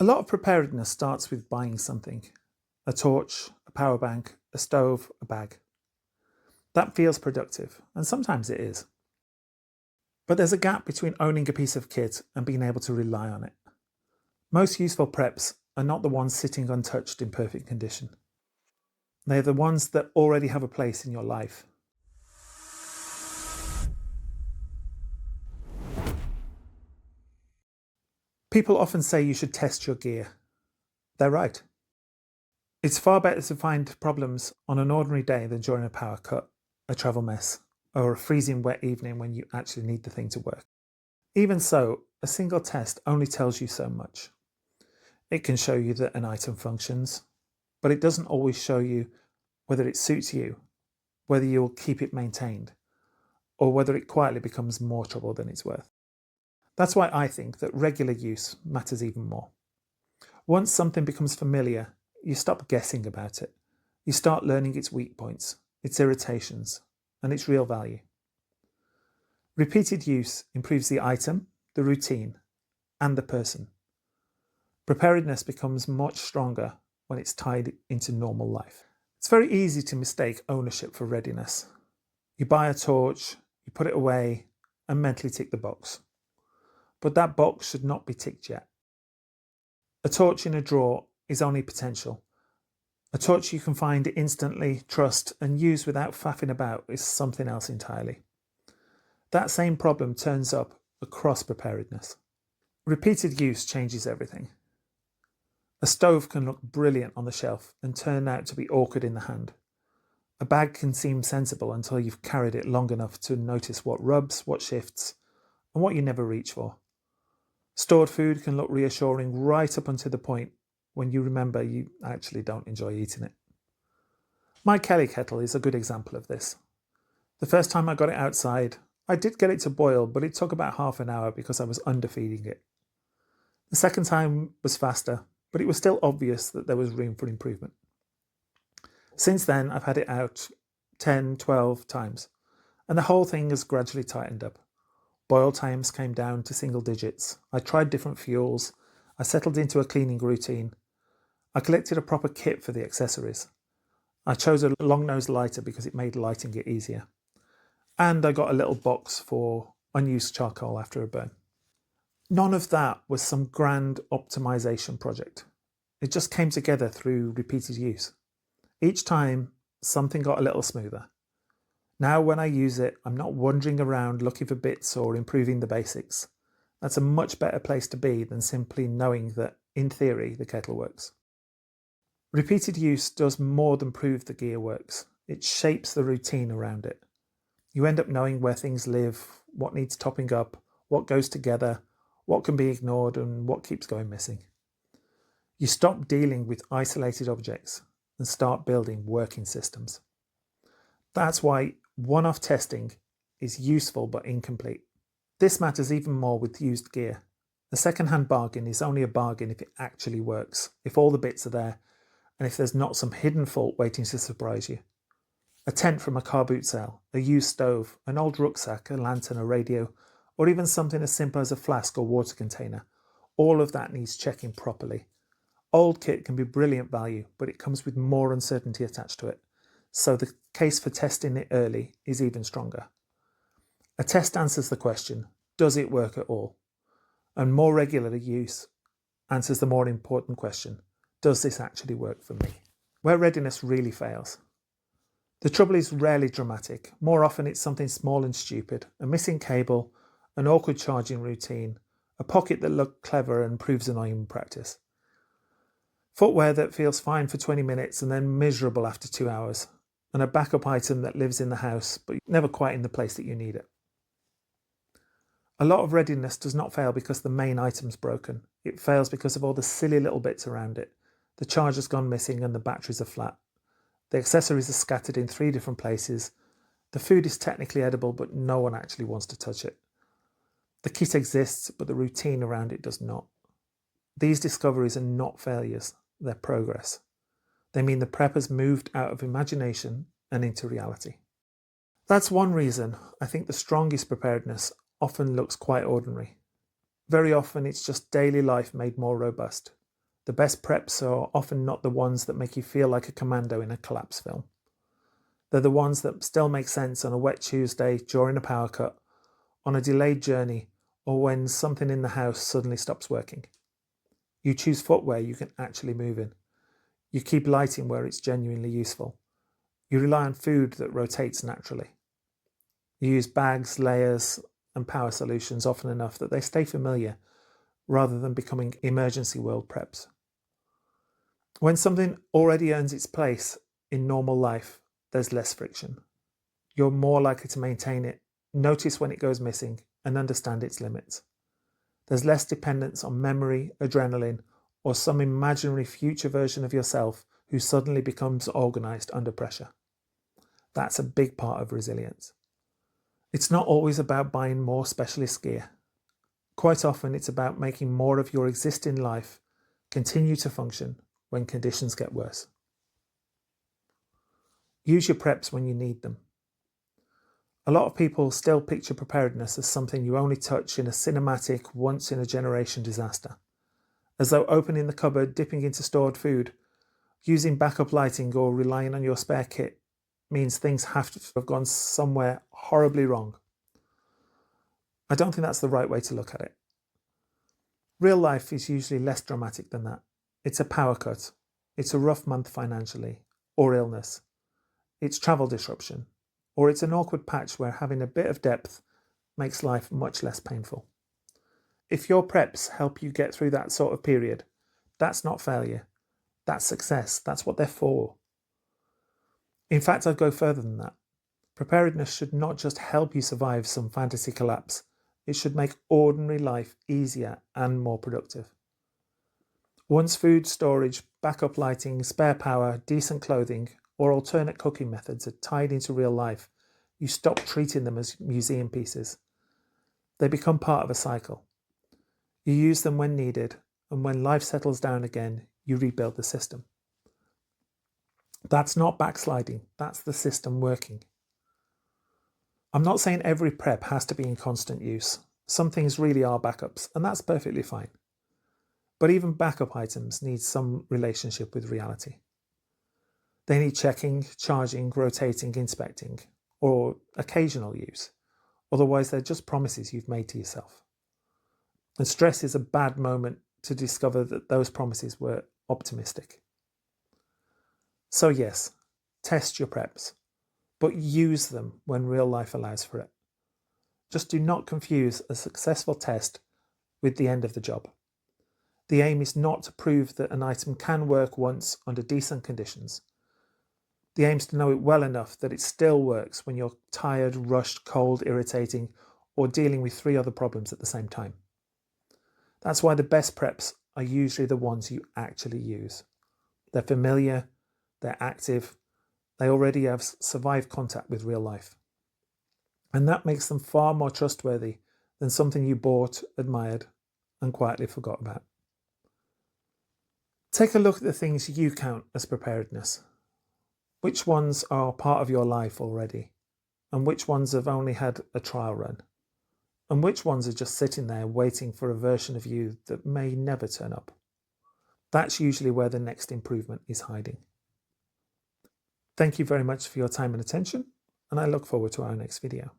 A lot of preparedness starts with buying something: a torch, a power bank, a stove, a bag. That feels productive, and sometimes it is. But there's a gap between owning a piece of kit and being able to rely on it. Most useful preps are not the ones sitting untouched in perfect condition. They're the ones that already have a place in your life. People often say you should test your gear. They're right. It's far better to find problems on an ordinary day than during a power cut, a travel mess, or a freezing wet evening when you actually need the thing to work. Even so, a single test only tells you so much. It can show you that an item functions, but it doesn't always show you whether it suits you, whether you'll keep it maintained, or whether it quietly becomes more trouble than it's worth. That's why I think that regular use matters even more. Once something becomes familiar, you stop guessing about it. You start learning its weak points, its irritations, and its real value. Repeated use improves the item, the routine, and the person. Preparedness becomes much stronger when it's tied into normal life. It's very easy to mistake ownership for readiness. You buy a torch, you put it away, and mentally tick the box. But that box should not be ticked yet. A torch in a drawer is only potential. A torch you can find instantly, trust, and use without faffing about is something else entirely. That same problem turns up across preparedness. Repeated use changes everything. A stove can look brilliant on the shelf and turn out to be awkward in the hand. A bag can seem sensible until you've carried it long enough to notice what rubs, what shifts, and what you never reach for. Stored food can look reassuring right up until the point when you remember you actually don't enjoy eating it. My Kelly kettle is a good example of this. The first time I got it outside, I did get it to boil, but it took about half an hour because I was underfeeding it. The second time was faster, but it was still obvious that there was room for improvement. Since then, I've had it out 10, 12 times, and the whole thing has gradually tightened up. Boil times came down to single digits. I tried different fuels. I settled into a cleaning routine. I collected a proper kit for the accessories. I chose a long-nosed lighter because it made lighting it easier. And I got a little box for unused charcoal after a burn. None of that was some grand optimization project. It just came together through repeated use. Each time, something got a little smoother. Now when I use it, I'm not wandering around looking for bits or improving the basics. That's a much better place to be than simply knowing that, in theory, the kettle works. Repeated use does more than prove the gear works. It shapes the routine around it. You end up knowing where things live, what needs topping up, what goes together, what can be ignored, and what keeps going missing. You stop dealing with isolated objects and start building working systems. That's why one-off testing is useful but incomplete. This matters even more with used gear. A second-hand bargain is only a bargain if it actually works, if all the bits are there, and if there's not some hidden fault waiting to surprise you. A tent from a car boot sale, a used stove, an old rucksack, a lantern, a radio, or even something as simple as a flask or water container. All of that needs checking properly. Old kit can be brilliant value, but it comes with more uncertainty attached to it. So the case for testing it early is even stronger. A test answers the question, does it work at all? And more regular use answers the more important question, does this actually work for me? Where readiness really fails. The trouble is rarely dramatic. More often it's something small and stupid, a missing cable, an awkward charging routine, a pocket that looked clever and proves annoying in practice. Footwear that feels fine for 20 minutes and then miserable after 2 hours, and a backup item that lives in the house but never quite in the place that you need it. A lot of readiness does not fail because the main item's broken. It fails because of all the silly little bits around it. The charger's gone missing and the batteries are flat. The accessories are scattered in 3 different places. The food is technically edible, but no one actually wants to touch it. The kit exists, but the routine around it does not. These discoveries are not failures, they're progress. They mean the prep has moved out of imagination and into reality. That's one reason I think the strongest preparedness often looks quite ordinary. Very often it's just daily life made more robust. The best preps are often not the ones that make you feel like a commando in a collapse film. They're the ones that still make sense on a wet Tuesday, during a power cut, on a delayed journey, or when something in the house suddenly stops working. You choose footwear you can actually move in. You keep lighting where it's genuinely useful. You rely on food that rotates naturally. You use bags, layers, and power solutions often enough that they stay familiar rather than becoming emergency world preps. When something already earns its place in normal life, there's less friction. You're more likely to maintain it, notice when it goes missing, and understand its limits. There's less dependence on memory, adrenaline, or some imaginary future version of yourself who suddenly becomes organized under pressure. That's a big part of resilience. It's not always about buying more specialist gear. Quite often it's about making more of your existing life continue to function when conditions get worse. Use your preps when you need them. A lot of people still picture preparedness as something you only touch in a cinematic, once-in-a-generation disaster, as though opening the cupboard, dipping into stored food, using backup lighting, or relying on your spare kit means things have to have gone somewhere horribly wrong. I don't think that's the right way to look at it. Real life is usually less dramatic than that. It's a power cut. It's a rough month financially, or illness. It's travel disruption, or it's an awkward patch where having a bit of depth makes life much less painful. If your preps help you get through that sort of period, that's not failure. That's success. That's what they're for. In fact, I'd go further than that. Preparedness should not just help you survive some fantasy collapse. It should make ordinary life easier and more productive. Once food storage, backup lighting, spare power, decent clothing, or alternate cooking methods are tied into real life, you stop treating them as museum pieces. They become part of a cycle. You use them when needed, and when life settles down again, you rebuild the system. That's not backsliding, that's the system working. I'm not saying every prep has to be in constant use. Some things really are backups, and that's perfectly fine. But even backup items need some relationship with reality. They need checking, charging, rotating, inspecting, or occasional use. Otherwise, they're just promises you've made to yourself. And stress is a bad moment to discover that those promises were optimistic. So yes, test your preps, but use them when real life allows for it. Just do not confuse a successful test with the end of the job. The aim is not to prove that an item can work once under decent conditions. The aim is to know it well enough that it still works when you're tired, rushed, cold, irritating, or dealing with 3 other problems at the same time. That's why the best preps are usually the ones you actually use. They're familiar, they're active, they already have survived contact with real life. And that makes them far more trustworthy than something you bought, admired, and quietly forgot about. Take a look at the things you count as preparedness. Which ones are part of your life already? And which ones have only had a trial run? And which ones are just sitting there waiting for a version of you that may never turn up? That's usually where the next improvement is hiding. Thank you very much for your time and attention, and I look forward to our next video.